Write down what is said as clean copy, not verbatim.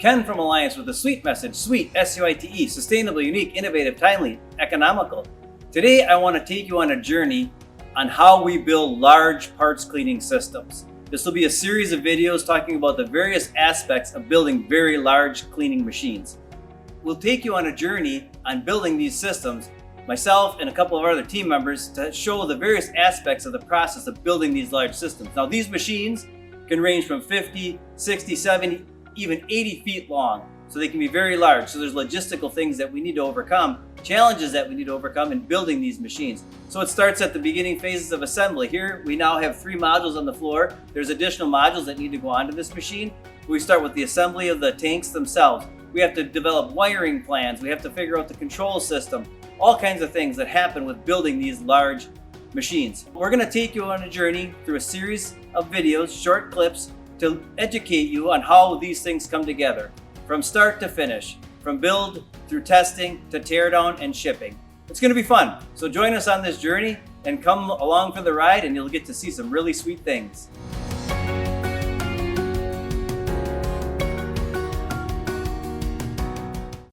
Ken from Alliance with a sweet message, sweet, S-U-I-T-E, sustainable, unique, innovative, timely, economical. Today, I want to take you on a journey on how we build large parts cleaning systems. This will be a series of videos talking about the various aspects of building very large cleaning machines. We'll take you on a journey on building these systems, myself and a couple of other team members, to show the various aspects of the process of building these large systems. Now, these machines can range from 50, 60, 70, even 80 feet long, so they can be very large. So there's logistical things that we need to overcome, challenges that we need to overcome in building these machines. So it starts at the beginning phases of assembly. Here we now have 3 modules on the floor. There's additional modules that need to go onto this machine. We start with the assembly of the tanks themselves. We have to develop wiring plans. We have to figure out the control system, all kinds of things that happen with building these large machines. We're going to take you on a journey through a series of videos, short clips, to educate you on how these things come together, from start to finish, from build through testing to teardown and shipping. It's going to be fun. So join us on this journey and come along for the ride, and you'll get to see some really sweet things.